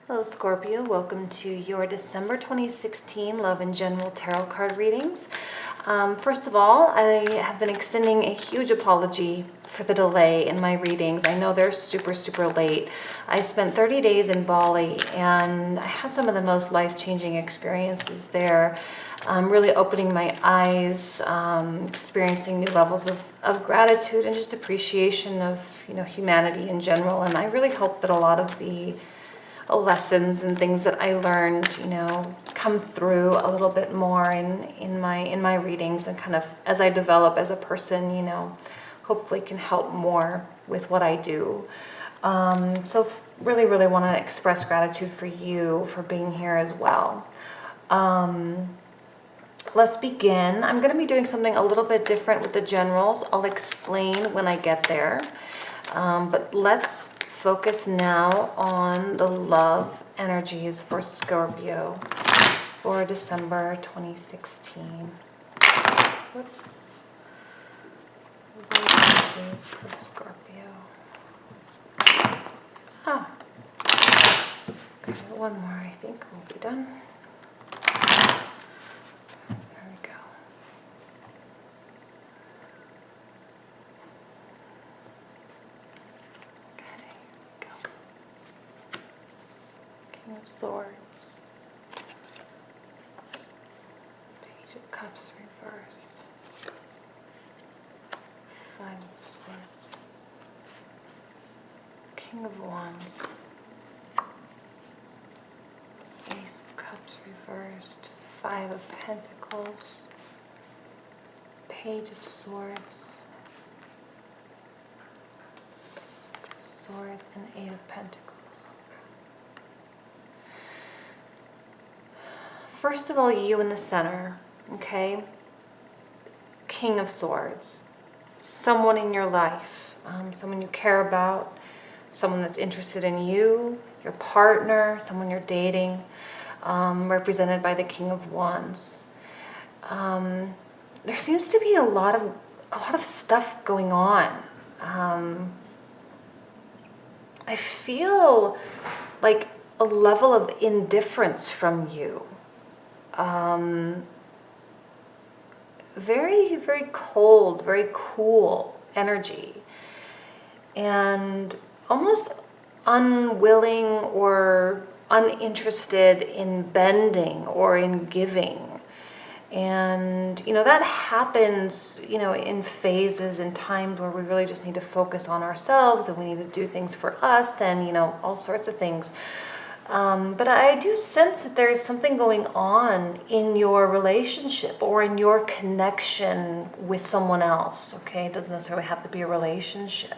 Hello Scorpio, welcome to your December 2016 Love in General Tarot card readings. First of all, I have been extending a huge apology for the delay in my readings. I know they're super late. I spent 30 days in Bali and I had some of the most life-changing experiences there. Really opening my eyes, experiencing new levels of gratitude and just appreciation of humanity in general. And I really hope that a lot of the lessons and things that I learned, come through a little bit more in my readings, and kind of as I develop as a person, hopefully can help more with what I do. So really want to express gratitude for you for being here as well. Let's begin. I'm going to be doing something a little bit different with the generals. I'll explain when I get there. But let's focus now on the love energies for Scorpio for December 2016. Whoops. Love energies for Scorpio. Okay, one more, I think we'll be done. There we go. King of Swords, Page of Cups reversed, Five of Swords, King of Wands, Ace of Cups reversed, Five of Pentacles, Page of Swords, Six of Swords, and Eight of Pentacles. First of all, you in the center, okay? King of Swords. Someone in your life, someone you care about, someone that's interested in you, your partner, someone you're dating, represented by the King of Wands. There seems to be a lot of stuff going on. I feel like a level of indifference from you. Very cold, very cool energy, and almost unwilling or uninterested in bending or in giving. And that happens in phases and times where we really just need to focus on ourselves, and we need to do things for us, and all sorts of things. But I do sense that there's something going on in your relationship or in your connection with someone else, okay? It doesn't necessarily have to be a relationship.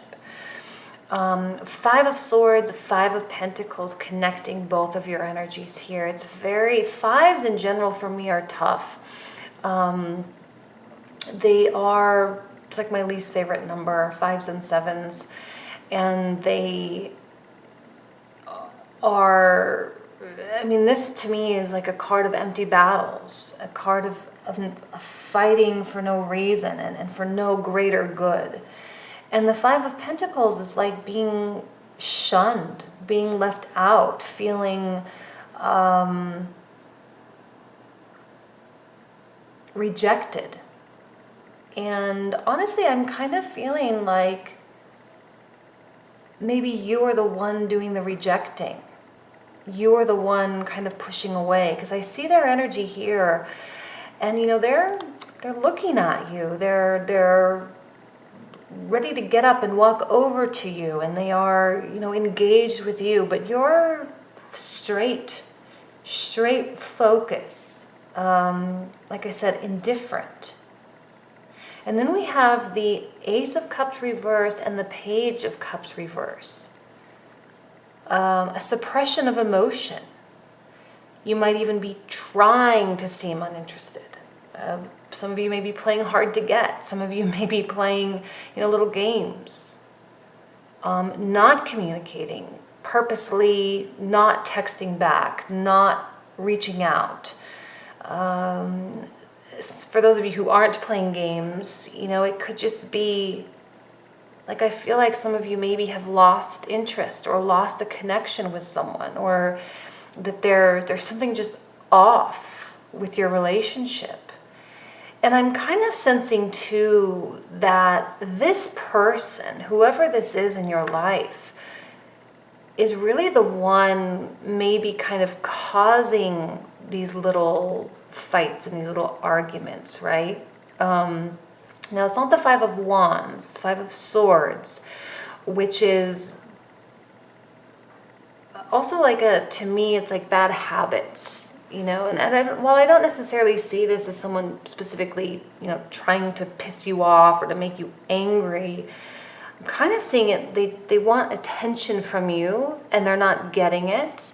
Five of Swords, Five of Pentacles, connecting both of your energies here. It's fives in general for me are tough. It's like my least favorite number, fives and sevens. And they this to me is like a card of empty battles, a card of fighting for no reason and for no greater good. And the Five of Pentacles is like being shunned, being left out, feeling rejected. And honestly, I'm kind of feeling like maybe you are the one doing the rejecting. You are the one kind of pushing away, because I see their energy here, and they're looking at you. They're ready to get up and walk over to you, and they are engaged with you, but you're straight focus. Like I said, indifferent. And then we have the Ace of Cups reverse and the Page of Cups reverse. A suppression of emotion. You might even be trying to seem uninterested. Some of you may be playing hard to get. Some of you may be playing, little games. Not communicating, purposely not texting back, not reaching out. For those of you who aren't playing games, it could just be Like I feel like some of you maybe have lost interest or lost a connection with someone, or that there's something just off with your relationship. And I'm kind of sensing too that this person, whoever this is in your life, is really the one maybe kind of causing these little fights and these little arguments, right? Now, it's not the Five of Wands, it's Five of Swords, which is also like to me, it's like bad habits, you know? And while I don't necessarily see this as someone specifically, you know, trying to piss you off or to make you angry, I'm kind of seeing it, they want attention from you and they're not getting it.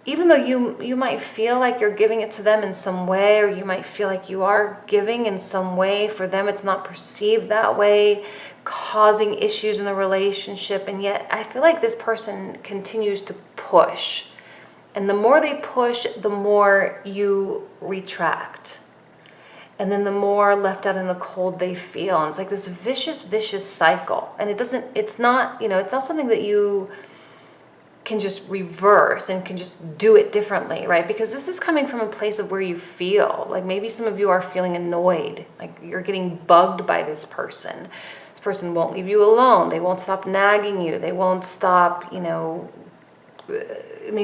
Even though you might feel like you're giving it to them in some way, or you might feel like you are giving in some way, for them it's not perceived that way, causing issues in the relationship. And yet I feel like this person continues to push. And the more they push, the more you retract. And then the more left out in the cold they feel. And it's like this vicious cycle. And it's not something that you can just reverse and can just do it differently, right? Because this is coming from a place of where you feel like maybe some of you are feeling annoyed, like you're getting bugged by this person. This person won't leave you alone. They won't stop nagging you. They won't stop, maybe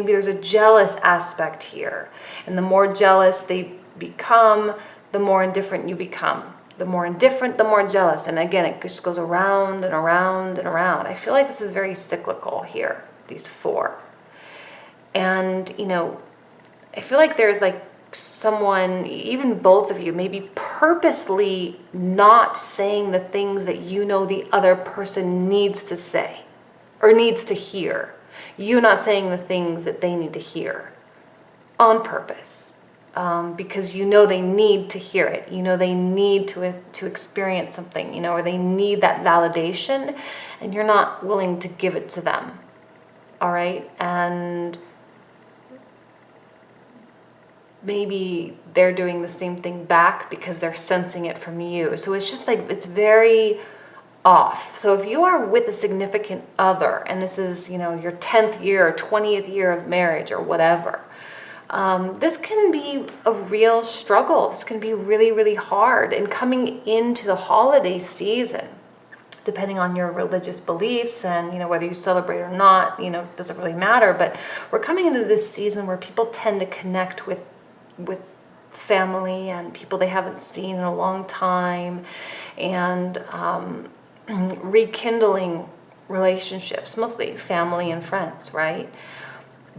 there's a jealous aspect here. And the more jealous they become, the more indifferent you become. The more indifferent, the more jealous. And again, it just goes around and around and around. I feel like this is very cyclical here, these four. And, I feel like there's like someone, even both of you, maybe purposely not saying the things that you know the other person needs to say or needs to hear. You not saying the things that they need to hear on purpose. Because you know they need to hear it. You know they need to experience something, or they need that validation, and you're not willing to give it to them. All right? And maybe they're doing the same thing back because they're sensing it from you. So it's just like, it's very off. So if you are with a significant other, and this is, your 10th year or 20th year of marriage or whatever, this can be a real struggle. This can be really, really hard. And coming into the holiday season, depending on your religious beliefs and, whether you celebrate or not, doesn't really matter. But we're coming into this season where people tend to connect with family and people they haven't seen in a long time, and rekindling relationships, mostly family and friends, right?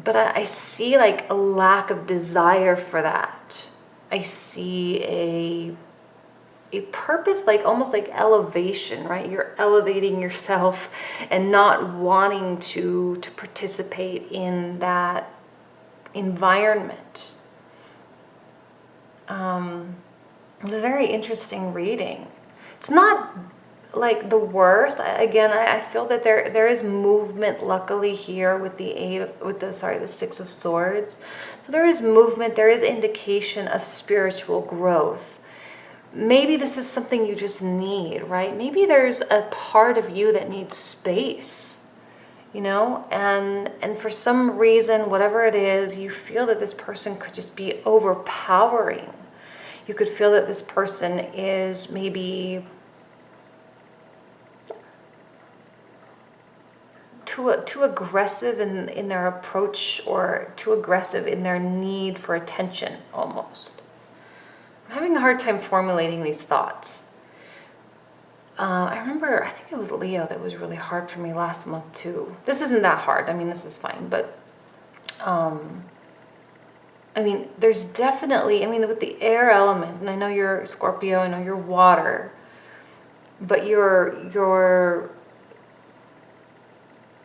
But I see like a lack of desire for that. I see a purpose, like almost like elevation, right? You're elevating yourself and not wanting to participate in that environment. It was a very interesting reading. It's not like the worst. Again, I feel that there is movement, luckily, here with the Six of Swords. So there is movement, there is indication of spiritual growth. Maybe this is something you just need, right? Maybe there's a part of you that needs space, and for some reason, whatever it is, you feel that this person could just be overpowering. You could feel that this person is maybe too aggressive in their approach, or too aggressive in their need for attention, almost. I'm having a hard time formulating these thoughts. I remember, I think it was Leo that was really hard for me last month too. This isn't that hard. I mean, this is fine, but there's definitely, with the air element, and I know you're Scorpio, I know you're water, but you're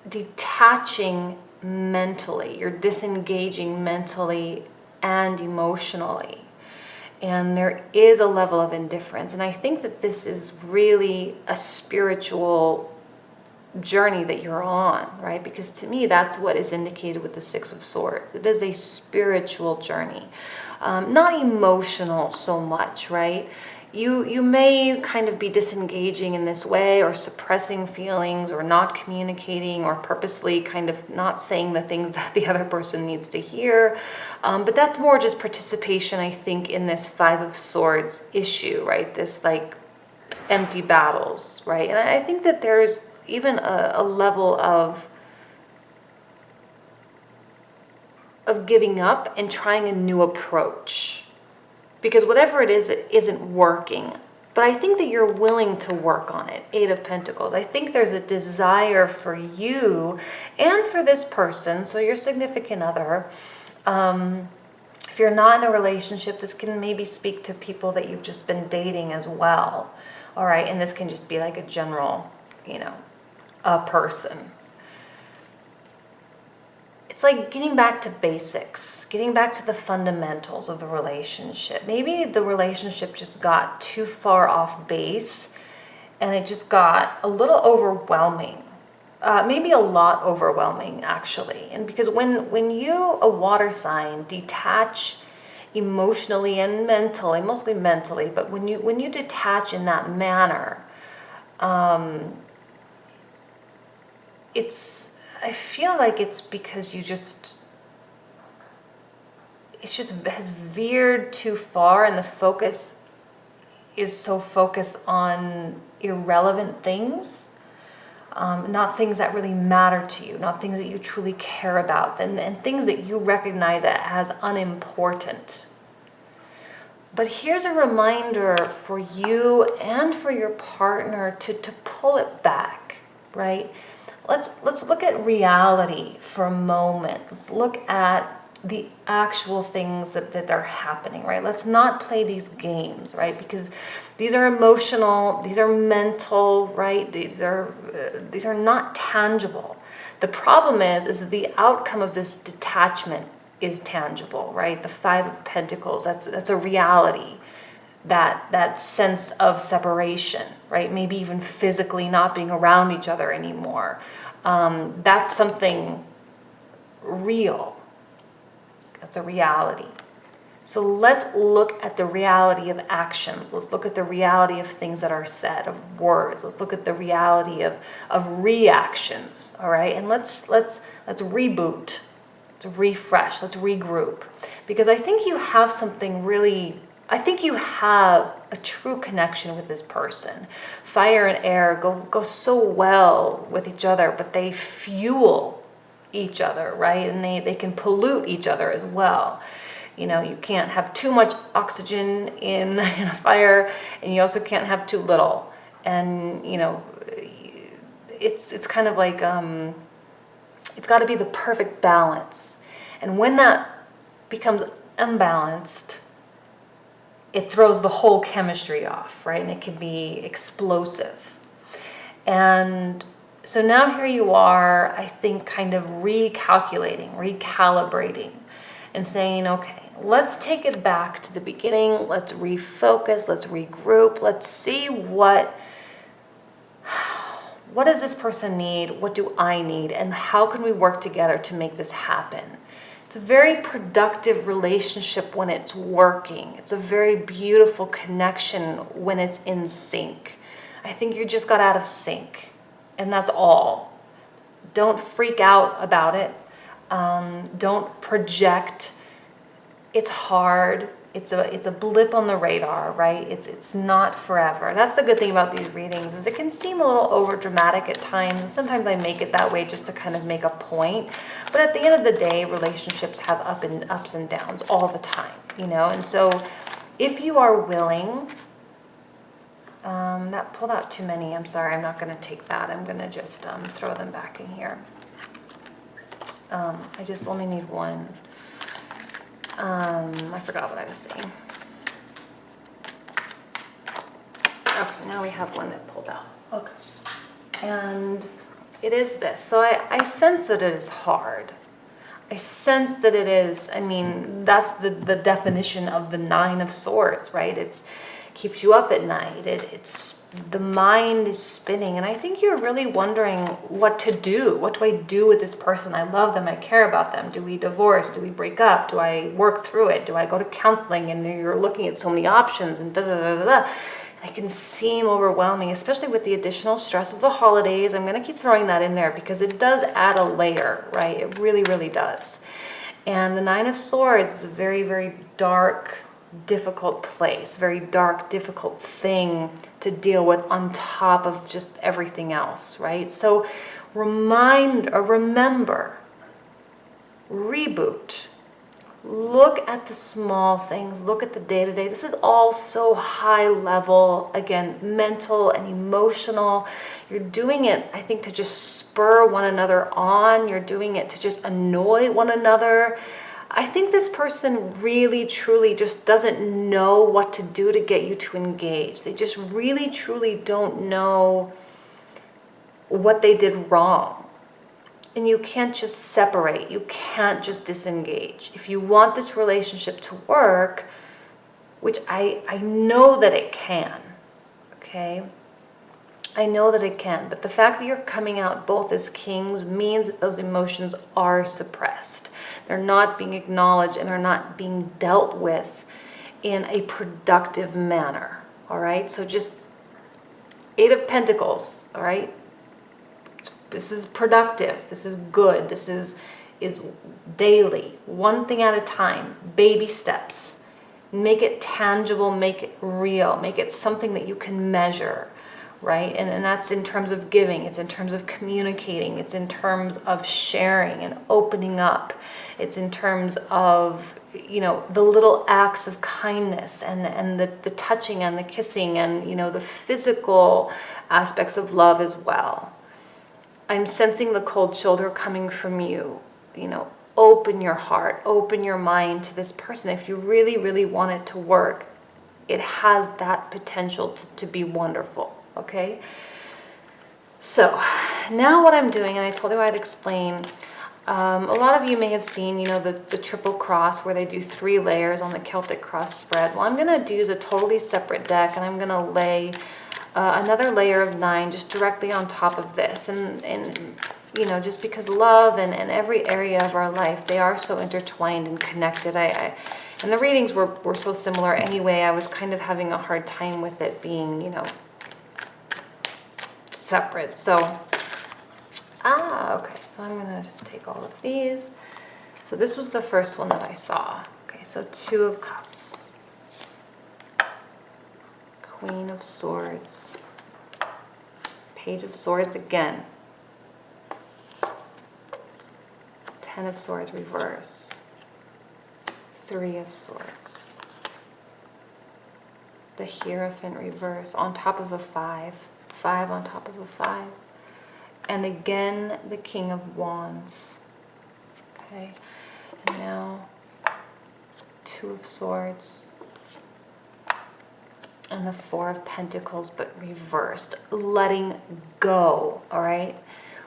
detaching mentally, you're disengaging mentally and emotionally. And there is a level of indifference. And I think that this is really a spiritual journey that you're on, right? Because to me, that's what is indicated with the Six of Swords. It is a spiritual journey, not emotional so much, right? You may kind of be disengaging in this way, or suppressing feelings, or not communicating, or purposely kind of not saying the things that the other person needs to hear. But that's more just participation, I think, in this Five of Swords issue, right? This like empty battles, right? And I think that there's even a level of giving up and trying a new approach. Because whatever it is that isn't working, but I think that you're willing to work on it. Eight of Pentacles. I think there's a desire for you and for this person, so your significant other. If you're not in a relationship, this can maybe speak to people that you've just been dating as well. All right, and this can just be like a general, a person. It's like getting back to basics, getting back to the fundamentals of the relationship. Maybe the relationship just got too far off base and it just got a little overwhelming. Maybe a lot overwhelming, actually. And because when you, a water sign, detach emotionally and mentally, mostly mentally, but when you detach in that manner, I feel like it's because it just has veered too far, and the focus is so focused on irrelevant things, not things that really matter to you, not things that you truly care about, and things that you recognize as unimportant. But here's a reminder for you and for your partner to pull it back, right? Let's look at reality for a moment. Let's look at the actual things that are happening, right? Let's not play these games, right? Because these are emotional, these are mental, right? These are not tangible. The problem is that the outcome of this detachment is tangible, right? The Five of Pentacles, that's a reality. That sense of separation, right? Maybe even physically not being around each other anymore. That's something real. That's a reality. So let's look at the reality of actions. Let's look at the reality of things that are said, of words. Let's look at the reality of reactions, all right? And let's reboot, let's refresh, let's regroup. Because I think you have something really... I think you have a true connection with this person. Fire and air go so well with each other, but they fuel each other, right? And they can pollute each other as well. You can't have too much oxygen in a fire, and you also can't have too little. And, it's kind of like, it's got to be the perfect balance. And when that becomes unbalanced, it throws the whole chemistry off, right? And it can be explosive. And so now here you are, I think, kind of recalculating, recalibrating, and saying, okay, let's take it back to the beginning. Let's refocus, let's regroup. Let's see what does this person need? What do I need? And how can we work together to make this happen? It's a very productive relationship when it's working. It's a very beautiful connection when it's in sync. I think you just got out of sync, and that's all. Don't freak out about it. Don't project. It's hard. It's a blip on the radar, right? It's not forever. That's the good thing about these readings, is it can seem a little over dramatic at times. Sometimes I make it that way just to kind of make a point. But at the end of the day, relationships have ups and downs all the time, And so if you are willing, that pulled out too many. I'm sorry, I'm not going to take that. I'm going to just throw them back in here. I just only need one. I forgot what I was saying. Okay, now we have one that pulled out. Okay. And it is this. So I sense that it is hard. I sense that it is, that's the definition of the Nine of Swords, right? It's keeps you up at night. It's the mind is spinning, and I think you're really wondering what to do. What do I do with this person? I love them. I care about them. Do we divorce? Do we break up? Do I work through it? Do I go to counseling? And you're looking at so many options and da da da da da. It can seem overwhelming, especially with the additional stress of the holidays. I'm going to keep throwing that in there because it does add a layer, right? It really, really does. And the Nine of Swords is a very, very dark, difficult place, very dark, difficult thing to deal with on top of just everything else, right? So remember, reboot. Look at the small things. Look at the day-to-day. This is all so high level, again, mental and emotional. You're doing it, I think, to just spur one another on. You're doing it to just annoy one another. I think this person really, truly just doesn't know what to do to get you to engage. They just really, truly don't know what they did wrong. And you can't just separate. You can't just disengage. If you want this relationship to work, which I know that it can, okay? I know that it can. But the fact that you're coming out both as kings means that those emotions are suppressed. They're not being acknowledged and they're not being dealt with in a productive manner, all right? So just Eight of Pentacles, all right? This is productive. This is good. This is daily, one thing at a time, baby steps. Make it tangible, make it real, make it something that you can measure, right? And that's in terms of giving. It's in terms of communicating. It's in terms of sharing and opening up. It's in terms of, you know, the little acts of kindness and the touching and the kissing and, you know, the physical aspects of love as well. I'm sensing the cold shoulder coming from you. You know, open your heart, open your mind to this person. If you really, really want it to work, it has that potential to be wonderful, okay? So now what I'm doing, and I told you I'd explain, a lot of you may have seen, you know, the triple cross where they do 3 layers on the Celtic cross spread. Well, I'm going to use a totally separate deck, and I'm going to lay another layer of 9 just directly on top of this. And you know, just because love and every area of our life, they are so intertwined and connected. And the readings were so similar anyway. I was kind of having a hard time with it being, you know, separate. So, okay. So I'm going to just take all of these. So this was the first one that I saw. Okay, so 2 of Cups. Queen of Swords, Page of Swords again, 10 of Swords reverse, 3 of Swords, the Hierophant reverse on top of a 5, 5 on top of a 5, and again the King of Wands. Okay, and now 2 of Swords, and the 4 of Pentacles, but reversed. Letting go, all right?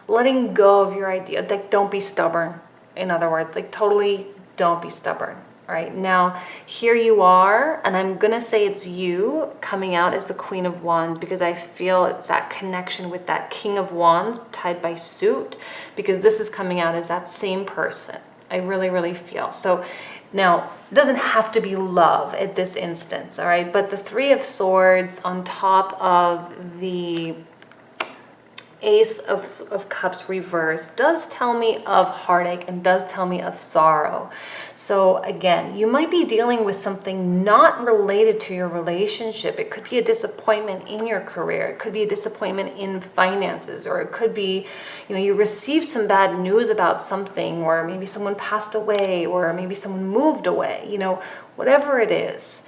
Letting go of your idea. Like, don't be stubborn, in other words. Like, totally don't be stubborn, all right? Now, here you are, and I'm going to say it's you coming out as the Queen of Wands because I feel it's that connection with that King of Wands tied by suit, because this is coming out as that same person. I really, really feel. So, now, it doesn't have to be love at this instance, all right? But the 3 of Swords on top of the Ace of Cups reversed does tell me of heartache and does tell me of sorrow. So again, you might be dealing with something not related to your relationship. It could be a disappointment in your career. It could be a disappointment in finances, or it could be, you know, you received some bad news about something, or maybe someone passed away, or maybe someone moved away, you know, whatever it is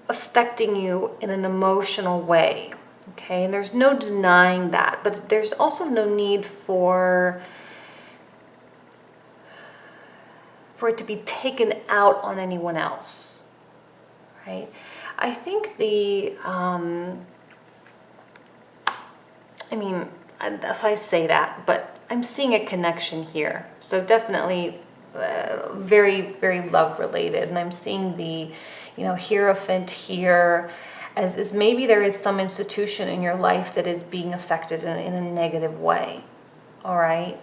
affecting you in an emotional way. Okay, and there's no denying that, but there's also no need for it to be taken out on anyone else, right? I think so I say that, but I'm seeing a connection here. So definitely very, very love related, and I'm seeing the, Hierophant here, as maybe there is some institution in your life that is being affected in a negative way. All right?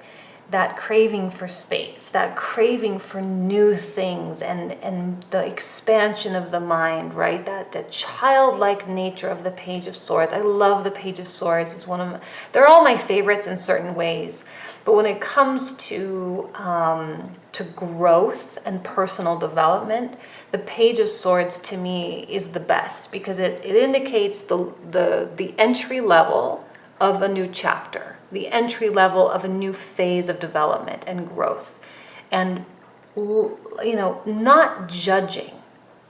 That craving for space, that craving for new things, and the expansion of the mind, right? That childlike nature of the Page of Swords. I love the Page of Swords. It's they're all my favorites in certain ways. But when it comes to growth and personal development, the Page of Swords to me is the best, because it indicates the entry level of a new chapter, the entry level of a new phase of development and growth, and not judging,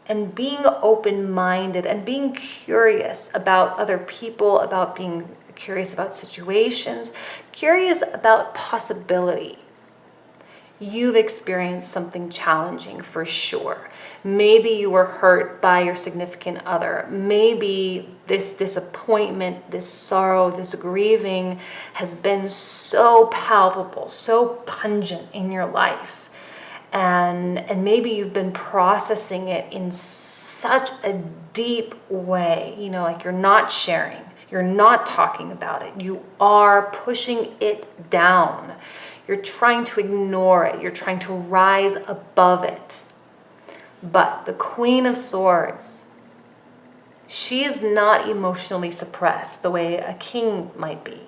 and being open-minded, and being curious about other people, about being curious about situations, curious about possibility. You've experienced something challenging for sure. Maybe you were hurt by your significant other. Maybe this disappointment, this sorrow, this grieving has been so palpable, so pungent in your life. And maybe you've been processing it in such a deep way, like you're not sharing, you're not talking about it, you are pushing it down. You're trying to ignore it. You're trying to rise above it. But the Queen of Swords, she is not emotionally suppressed the way a king might be.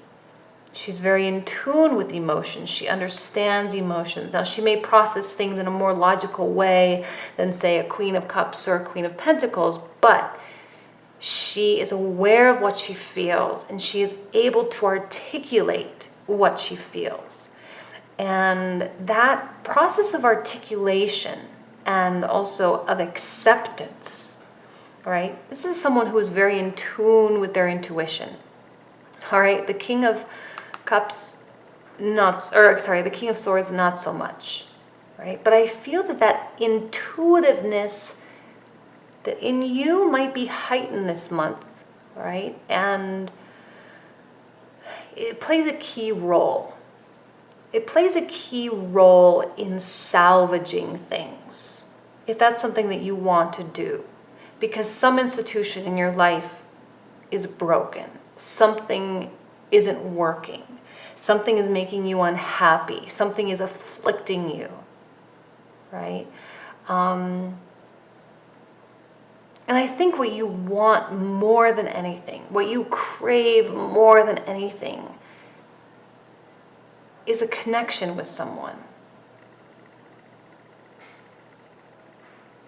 She's very in tune with emotions. She understands emotions. Now, she may process things in a more logical way than, say, a Queen of Cups or a Queen of Pentacles, but she is aware of what she feels, and she is able to articulate what she feels. And that process of articulation and also of acceptance, right? This is someone who is very in tune with their intuition. All right, the King of Cups, the King of Swords, not so much, right? But I feel that intuitiveness that in you might be heightened this month, right? And it plays a key role. It plays a key role in salvaging things, if that's something that you want to do. Because some institution in your life is broken. Something isn't working. Something is making you unhappy. Something is afflicting you, right? And I think what you want more than anything, what you crave more than anything, is a connection with someone.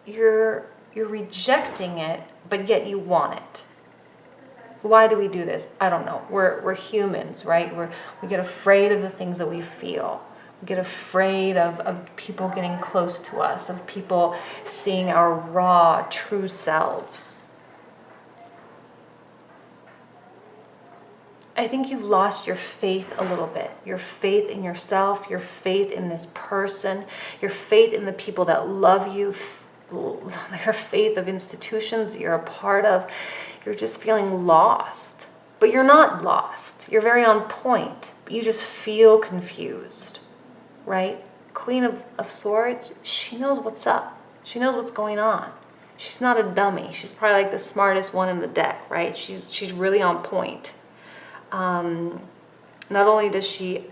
You're rejecting it, but yet you want it. Why do we do this? I don't know. We're humans, right? We get afraid of the things that we feel. We get afraid of people getting close to us, of people seeing our raw, true selves. I think you've lost your faith a little bit. Your faith in yourself, your faith in this person, your faith in the people that love you, your faith of institutions that you're a part of. You're just feeling lost. But you're not lost. You're very on point. You just feel confused, right? Queen of Swords, she knows what's up. She knows what's going on. She's not a dummy. She's probably like the smartest one in the deck, right? She's really on point. Not only does she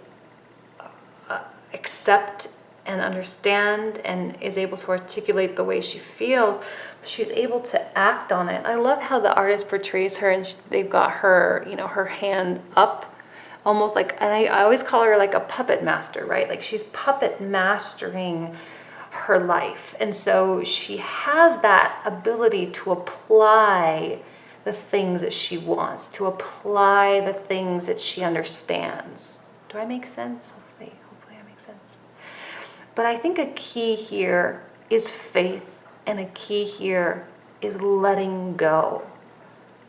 accept and understand and is able to articulate the way she feels, but she's able to act on it. I love how the artist portrays her, and they've got her, her hand up, almost like, and I always call her like a puppet master, right? Like she's puppet mastering her life. And so she has that ability to apply the things that she wants, to apply the things that she understands. Do I make sense? Hopefully I make sense. But I think a key here is faith, and a key here is letting go,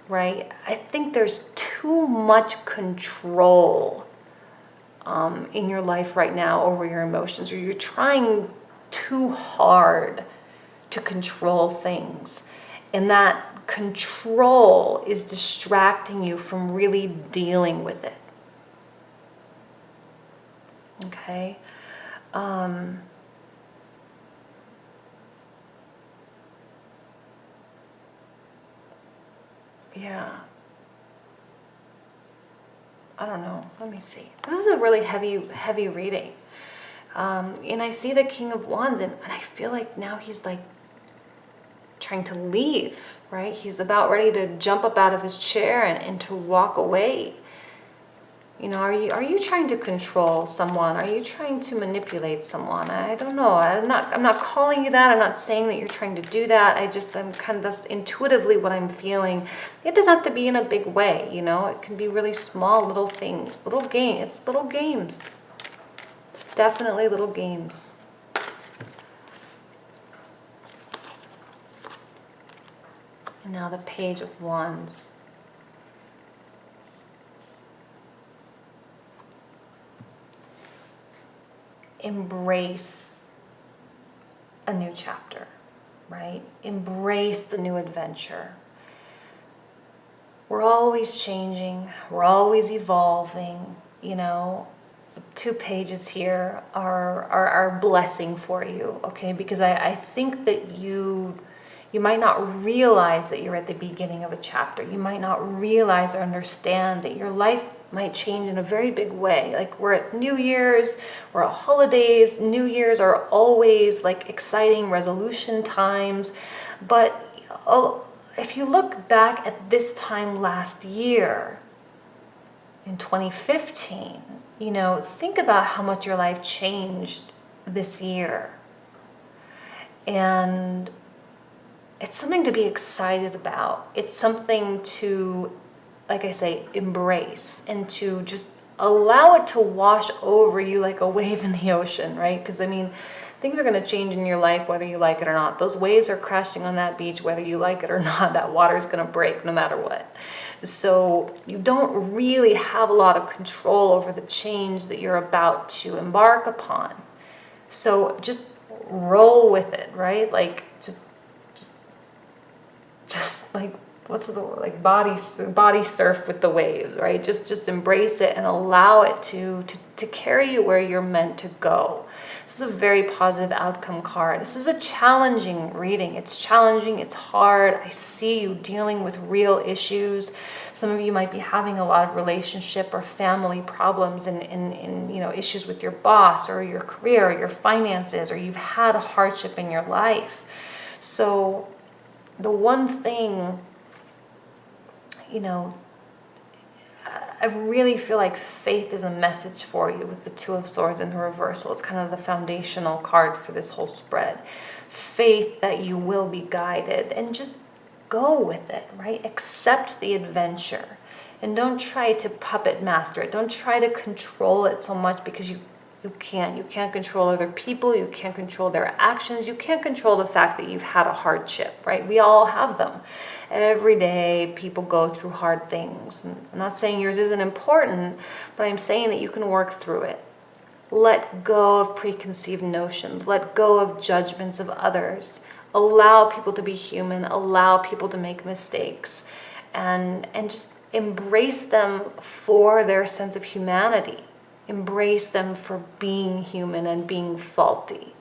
right? I think there's too much control in your life right now over your emotions, or you're trying too hard to control things. And that control is distracting you from really dealing with it. Okay? Yeah. I don't know. Let me see. This is a really heavy reading. And I see the King of Wands, and I feel like now he's like trying to leave, right? He's about ready to jump up out of his chair and to walk away. You know, are you trying to control someone? Are you trying to manipulate someone? I don't know. I'm not calling you that. I'm not saying that you're trying to do that. I'm kind of, that's intuitively what I'm feeling. It doesn't have to be in a big way, you know. It can be really small little things, little game. It's little games. It's definitely little games. And now the Page of Wands. Embrace a new chapter, right? Embrace the new adventure. We're always changing. We're always evolving, you know. The 2 pages here are a blessing for you, okay? Because I think that you might not realize that you're at the beginning of a chapter. You might not realize or understand that your life might change in a very big way. Like, we're at New Year's, we're at holidays. New Year's are always like exciting resolution times. But if you look back at this time last year, in 2015, you know, think about how much your life changed this year. And it's something to be excited about. It's something to, like I say, embrace and to just allow it to wash over you like a wave in the ocean, right? Because, I mean, things are going to change in your life whether you like it or not. Those waves are crashing on that beach whether you like it or not. That water is going to break no matter what. So you don't really have a lot of control over the change that you're about to embark upon. So just roll with it, right? Like, just like, what's the word? Like body surf with the waves, right? Just embrace it and allow it to carry you where you're meant to go. This is a very positive outcome card. This is a challenging reading. It's challenging. It's hard. I see you dealing with real issues. Some of you might be having a lot of relationship or family problems and you know, issues with your boss or your career or your finances, or you've had a hardship in your life. So the one thing, you know, I really feel like faith is a message for you with the 2 of Swords in the reversal. It's kind of the foundational card for this whole spread. Faith that you will be guided, and just go with it, right? Accept the adventure and don't try to puppet master it. Don't try to control it so much, because you can't. You can't control other people. You can't control their actions. You can't control the fact that you've had a hardship, right? We all have them. Every day people go through hard things. And I'm not saying yours isn't important, but I'm saying that you can work through it. Let go of preconceived notions. Let go of judgments of others. Allow people to be human. Allow people to make mistakes. And just embrace them for their sense of humanity. Embrace them for being human and being faulty.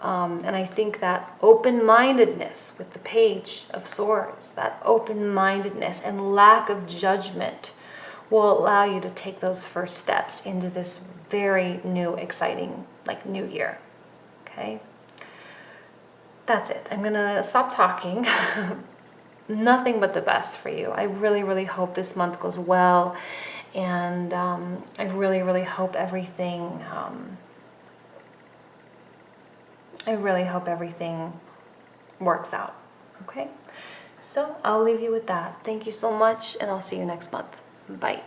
And I think that open-mindedness with the Page of Swords, that open-mindedness and lack of judgment, will allow you to take those first steps into this very new, exciting, like, new year. Okay? That's it. I'm going to stop talking. Nothing but the best for you. I really, really hope this month goes well. And I really, really hope everything, works out. Okay? So I'll leave you with that. Thank you so much, and I'll see you next month. Bye.